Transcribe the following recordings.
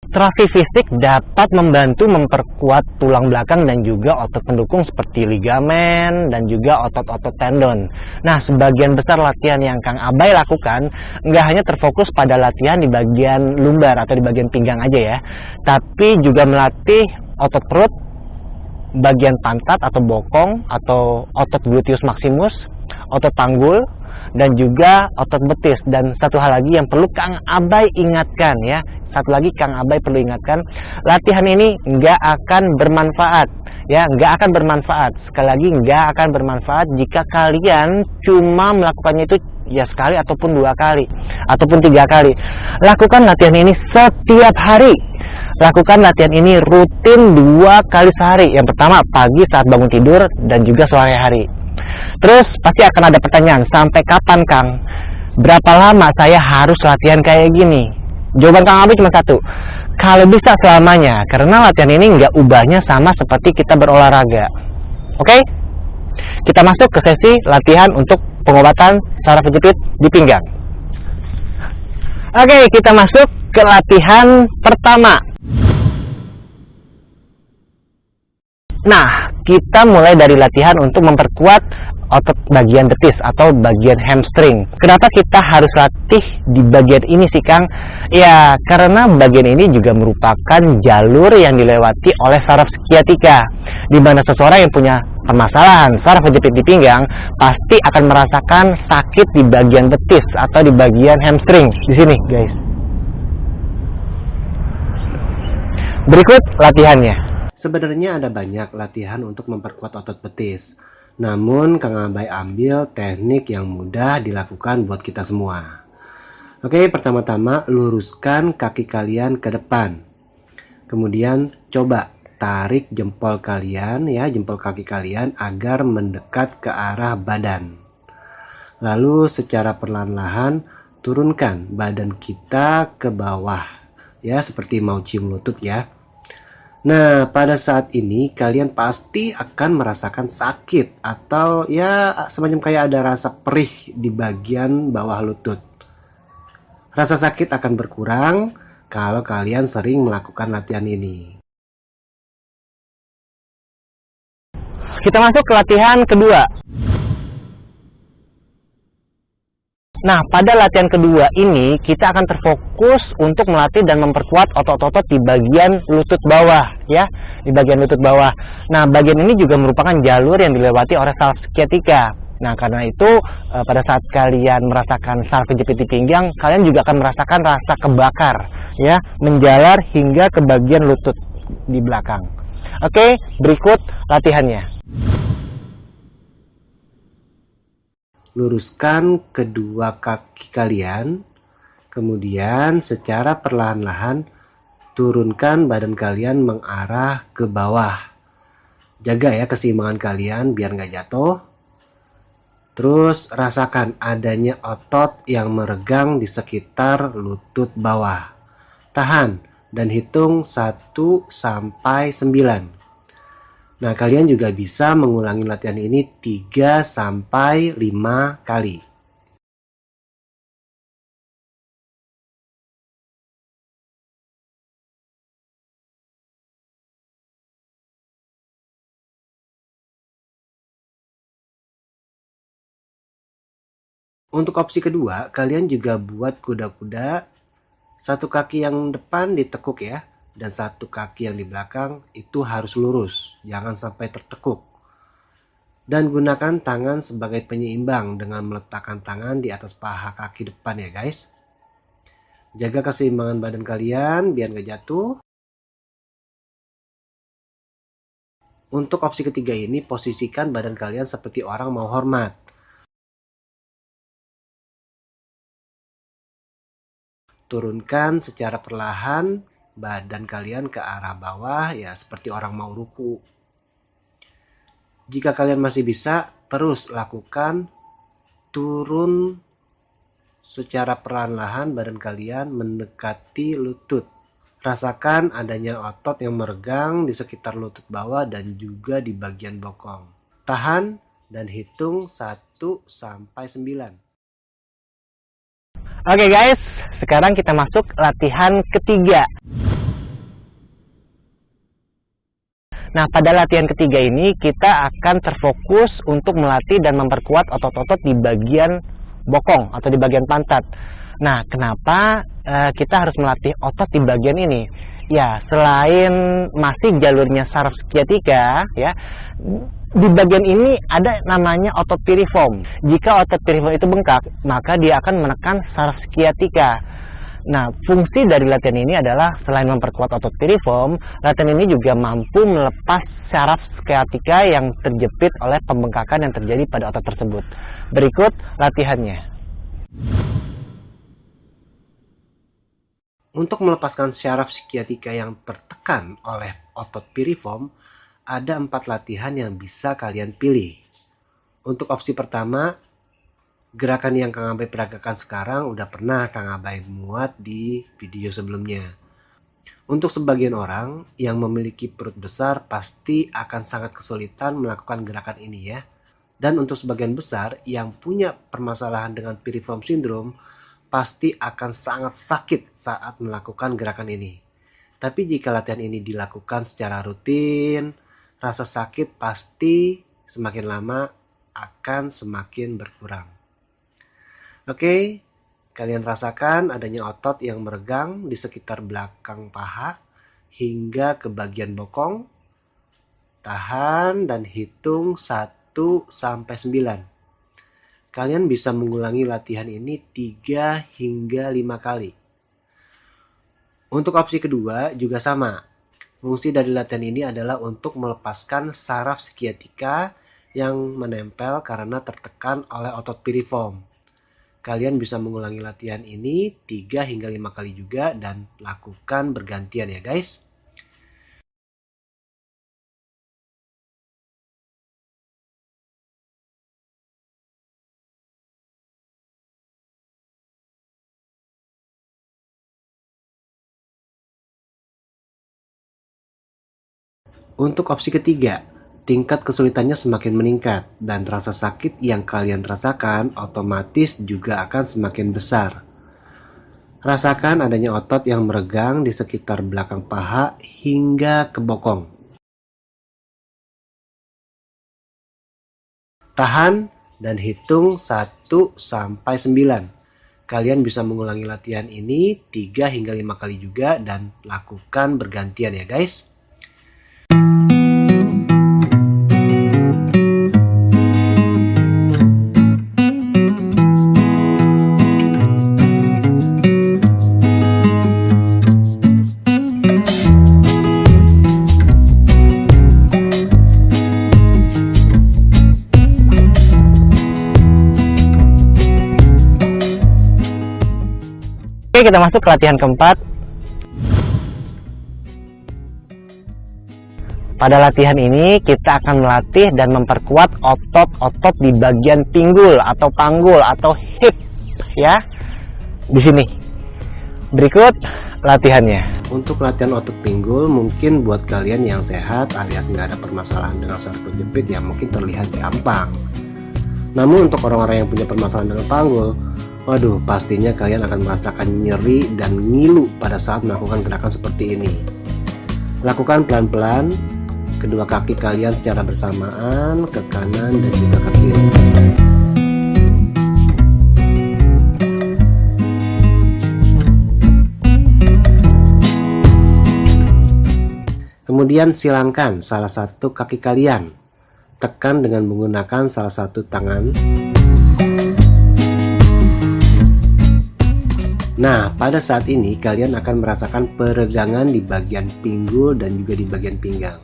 Terapi fisik dapat membantu memperkuat tulang belakang dan juga otot pendukung seperti ligamen dan juga otot-otot tendon. Nah, sebagian besar latihan yang Kang Abay lakukan nggak hanya terfokus pada latihan di bagian lumbar atau di bagian pinggang aja ya, tapi juga melatih otot perut, bagian pantat atau bokong atau otot gluteus maximus, otot panggul, dan juga otot betis. Dan satu hal lagi yang perlu Kang Abay ingatkan ya, latihan ini nggak akan bermanfaat ya, nggak akan bermanfaat. Sekali lagi, nggak akan bermanfaat jika kalian cuma melakukannya itu ya sekali ataupun 2 kali ataupun 3 kali. Lakukan latihan ini setiap hari. Lakukan latihan ini rutin 2 kali sehari. Yang pertama pagi saat bangun tidur dan juga sore hari. Terus pasti akan ada pertanyaan, sampai kapan Kang? Berapa lama saya harus latihan kayak gini? Jawaban Kang Abay cuma satu, kalau bisa selamanya, karena latihan ini nggak ubahnya sama seperti kita berolahraga. Oke? Kita masuk ke sesi latihan untuk pengobatan saraf kejepit di pinggang. Oke, kita masuk ke latihan pertama. Nah, kita mulai dari latihan untuk memperkuat otot bagian betis atau bagian hamstring. Kenapa kita harus latih di bagian ini sih Kang? Ya, karena bagian ini juga merupakan jalur yang dilewati oleh saraf sciatica, di mana seseorang yang punya permasalahan saraf kejepit di pinggang pasti akan merasakan sakit di bagian betis atau di bagian hamstring. Di sini, guys. Berikut latihannya. Sebenarnya ada banyak latihan untuk memperkuat otot betis. Namun Kang Abay ambil teknik yang mudah dilakukan buat kita semua. Oke, pertama-tama luruskan kaki kalian ke depan. Kemudian coba tarik jempol kalian ya, jempol kaki kalian agar mendekat ke arah badan. Lalu secara perlahan-lahan turunkan badan kita ke bawah ya, seperti mau cium lutut ya. Nah, pada saat ini kalian pasti akan merasakan sakit atau ya semacam kayak ada rasa perih di bagian bawah lutut. Rasa sakit akan berkurang kalau kalian sering melakukan latihan ini. Kita masuk ke latihan kedua. Nah, pada latihan kedua ini kita akan terfokus untuk melatih dan memperkuat otot-otot di bagian lutut bawah ya, di bagian lutut bawah. Nah, bagian ini juga merupakan jalur yang dilewati oleh saraf sciatica. Nah, karena itu pada saat kalian merasakan saraf kejepit di pinggang, kalian juga akan merasakan rasa kebakar ya, menjalar hingga ke bagian lutut di belakang. Oke, berikut latihannya. Luruskan kedua kaki kalian, kemudian secara perlahan-lahan turunkan badan kalian mengarah ke bawah. Jaga ya keseimbangan kalian biar nggak jatuh. Terus rasakan adanya otot yang meregang di sekitar lutut bawah. Tahan dan hitung 1 sampai 9. Nah, kalian juga bisa mengulangi latihan ini 3 sampai 5 kali. Untuk opsi kedua, kalian juga buat kuda-kuda, satu kaki yang depan ditekuk ya, dan satu kaki yang di belakang itu harus lurus, jangan sampai tertekuk. Dan gunakan tangan sebagai penyeimbang dengan meletakkan tangan di atas paha kaki depan ya guys. Jaga keseimbangan badan kalian biar nggak jatuh. Untuk opsi ketiga ini, posisikan badan kalian seperti orang mau hormat. Turunkan secara perlahan badan kalian ke arah bawah ya, seperti orang mau ruku. Jika kalian masih bisa, terus lakukan turun secara perlahan-lahan badan kalian mendekati lutut. Rasakan adanya otot yang meregang di sekitar lutut bawah dan juga di bagian bokong. Tahan dan hitung 1 sampai 9. Oke guys, sekarang kita masuk latihan ketiga. Nah, pada latihan ketiga ini kita akan terfokus untuk melatih dan memperkuat otot-otot di bagian bokong atau di bagian pantat. Nah, kenapa kita harus melatih otot di bagian ini? Ya, selain masih jalurnya saraf sciatica, ya, di bagian ini ada namanya otot piriform. Jika otot piriform itu bengkak, maka dia akan menekan saraf sciatica. Nah, fungsi dari latihan ini adalah selain memperkuat otot piriform, latihan ini juga mampu melepas saraf sciatica yang terjepit oleh pembengkakan yang terjadi pada otot tersebut. Berikut latihannya. Untuk melepaskan saraf sciatica yang tertekan oleh otot piriform, ada 4 latihan yang bisa kalian pilih. Untuk opsi pertama, gerakan yang Kang Abai peragakan sekarang udah pernah Kang Abai muat di video sebelumnya. Untuk sebagian orang yang memiliki perut besar pasti akan sangat kesulitan melakukan gerakan ini ya. Dan untuk sebagian besar yang punya permasalahan dengan piriform syndrome pasti akan sangat sakit saat melakukan gerakan ini. Tapi jika latihan ini dilakukan secara rutin, rasa sakit pasti semakin lama akan semakin berkurang. Oke, kalian rasakan adanya otot yang meregang di sekitar belakang paha hingga ke bagian bokong. Tahan dan hitung 1 sampai 9. Kalian bisa mengulangi latihan ini 3 hingga 5 kali. Untuk opsi kedua juga sama. Fungsi dari latihan ini adalah untuk melepaskan saraf sciatica yang menempel karena tertekan oleh otot piriform. Kalian bisa mengulangi latihan ini 3 hingga 5 kali juga dan lakukan bergantian ya guys. Untuk opsi ketiga, tingkat kesulitannya semakin meningkat dan rasa sakit yang kalian rasakan otomatis juga akan semakin besar. Rasakan adanya otot yang meregang di sekitar belakang paha hingga ke bokong. Tahan dan hitung 1 sampai 9. Kalian bisa mengulangi latihan ini 3 hingga 5 kali juga dan lakukan bergantian ya guys. Oke, kita masuk ke latihan keempat. Pada latihan ini kita akan melatih dan memperkuat otot-otot di bagian pinggul atau panggul atau hip ya. Di sini. Berikut latihannya. Untuk latihan otot pinggul mungkin buat kalian yang sehat alias nggak ada permasalahan dengan saraf kejepit ya mungkin terlihat gampang. Namun untuk orang-orang yang punya permasalahan dengan panggul, waduh, pastinya kalian akan merasakan nyeri dan ngilu pada saat melakukan gerakan seperti ini. Lakukan pelan-pelan, kedua kaki kalian secara bersamaan ke kanan dan juga ke kiri. Kemudian silangkan salah satu kaki kalian. Tekan dengan menggunakan salah satu tangan. Nah, pada saat ini kalian akan merasakan peregangan di bagian pinggul dan juga di bagian pinggang.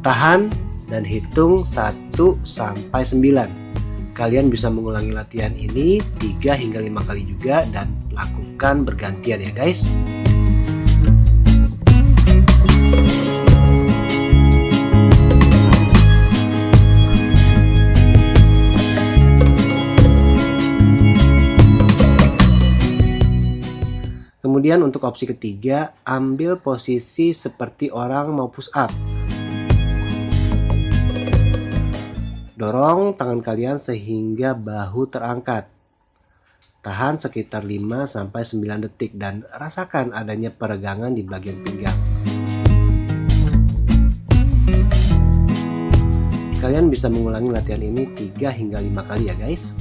Tahan dan hitung 1 sampai 9. Kalian bisa mengulangi latihan ini 3 hingga 5 kali juga dan lakukan bergantian ya guys. Kemudian untuk opsi ketiga, ambil posisi seperti orang mau push up. Dorong tangan kalian sehingga bahu terangkat. Tahan sekitar 5 sampai 9 detik dan rasakan adanya peregangan di bagian pinggang. Kalian bisa mengulangi latihan ini 3 hingga 5 kali ya guys.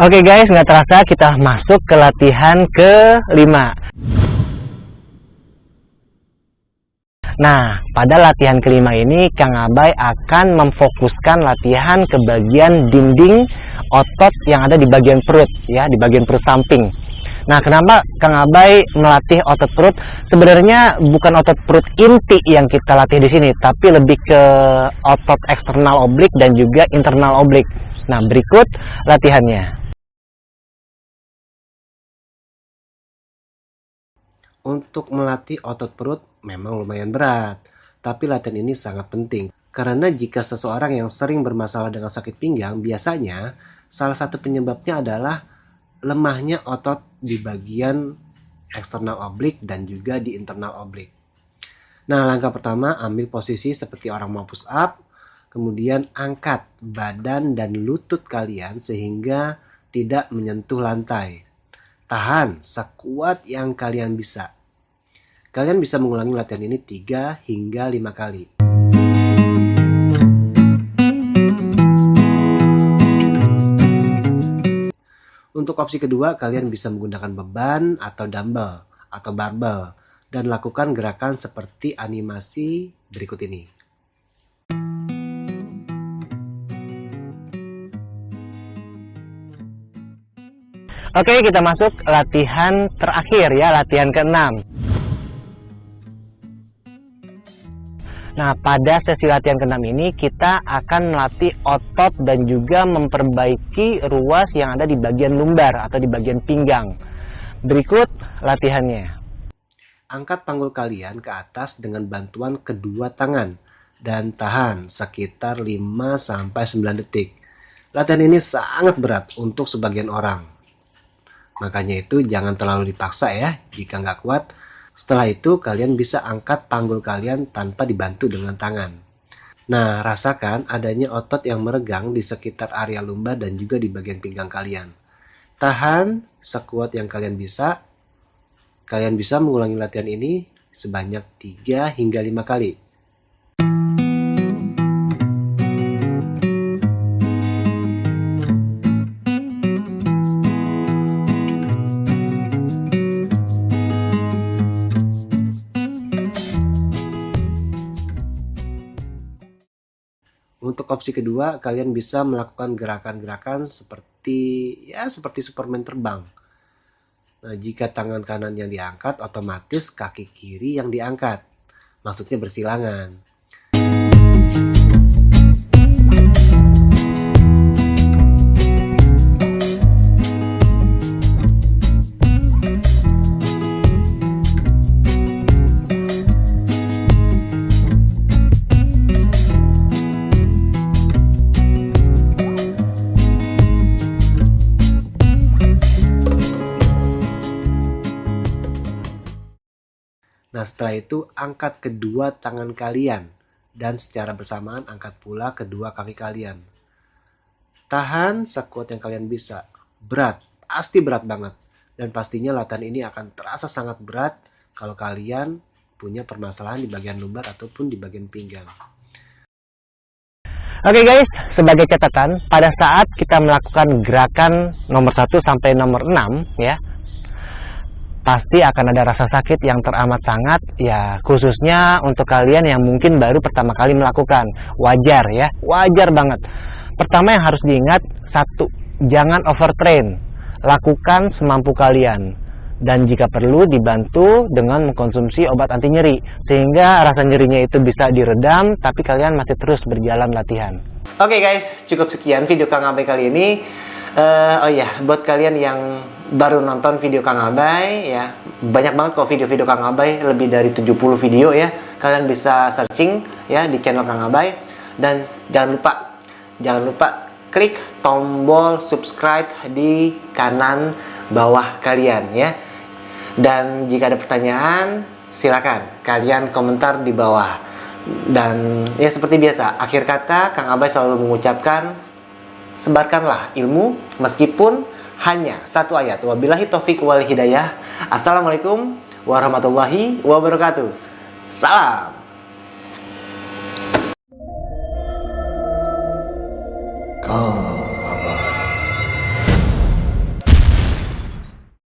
Oke guys, nggak terasa kita masuk ke latihan ke-5. Nah, pada latihan ke-5 ini Kang Abay akan memfokuskan latihan ke bagian dinding otot yang ada di bagian perut, ya, di bagian perut samping. Nah, kenapa Kang Abay melatih otot perut? Sebenarnya bukan otot perut inti yang kita latih di sini, tapi lebih ke otot eksternal oblik dan juga internal oblik. Nah, berikut latihannya. Untuk melatih otot perut memang lumayan berat, tapi latihan ini sangat penting. Karena jika seseorang yang sering bermasalah dengan sakit pinggang, biasanya salah satu penyebabnya adalah lemahnya otot di bagian eksternal oblik dan juga di internal oblik. Nah, langkah pertama, ambil posisi seperti orang mau push up, kemudian angkat badan dan lutut kalian sehingga tidak menyentuh lantai. Tahan sekuat yang kalian bisa. Kalian bisa mengulangi latihan ini 3 hingga 5 kali. Untuk opsi kedua, kalian bisa menggunakan beban atau dumbbell atau barbel dan lakukan gerakan seperti animasi berikut ini. Oke, kita masuk latihan terakhir ya, latihan ke-6. Nah, pada sesi latihan ke-6 ini kita akan melatih otot dan juga memperbaiki ruas yang ada di bagian lumbar atau di bagian pinggang. Berikut latihannya. Angkat panggul kalian ke atas dengan bantuan kedua tangan dan tahan sekitar 5-9 detik. Latihan ini sangat berat untuk sebagian orang. Makanya itu jangan terlalu dipaksa ya jika nggak kuat. Setelah itu kalian bisa angkat panggul kalian tanpa dibantu dengan tangan. Nah, rasakan adanya otot yang meregang di sekitar area lumbar dan juga di bagian pinggang kalian. Tahan sekuat yang kalian bisa. Kalian bisa mengulangi latihan ini sebanyak 3 hingga 5 kali. Untuk opsi kedua, kalian bisa melakukan gerakan-gerakan seperti Superman terbang. Nah, jika tangan kanan yang diangkat, otomatis kaki kiri yang diangkat. Maksudnya bersilangan. Nah, setelah itu angkat kedua tangan kalian dan secara bersamaan angkat pula kedua kaki kalian. Tahan sekuat yang kalian bisa. Berat, pasti berat banget. Dan pastinya latihan ini akan terasa sangat berat kalau kalian punya permasalahan di bagian lumbar ataupun di bagian pinggang. Oke guys, sebagai catatan, pada saat kita melakukan gerakan nomor 1 sampai nomor 6 ya, pasti akan ada rasa sakit yang teramat sangat ya, khususnya untuk kalian yang mungkin baru pertama kali melakukan. Wajar ya, wajar banget. Pertama yang harus diingat, 1, jangan overtrain. Lakukan semampu kalian. Dan jika perlu dibantu dengan mengkonsumsi obat anti nyeri sehingga rasa nyerinya itu bisa diredam, tapi kalian masih terus berjalan latihan. Oke guys, cukup sekian video Kang Abay kali ini. Oh iya, buat kalian yang baru nonton video Kang Abay ya, banyak banget kok video-video Kang Abay, lebih dari 70 video ya. Kalian bisa searching ya di channel Kang Abay. Dan jangan lupa klik tombol subscribe di kanan bawah kalian ya. Dan jika ada pertanyaan, silakan kalian komentar di bawah. Dan ya seperti biasa, akhir kata Kang Abay selalu mengucapkan sebarkanlah ilmu meskipun hanya satu ayat. Wabillahi taufik wal hidayah. Assalamualaikum warahmatullahi wabarakatuh. Salam. Oh.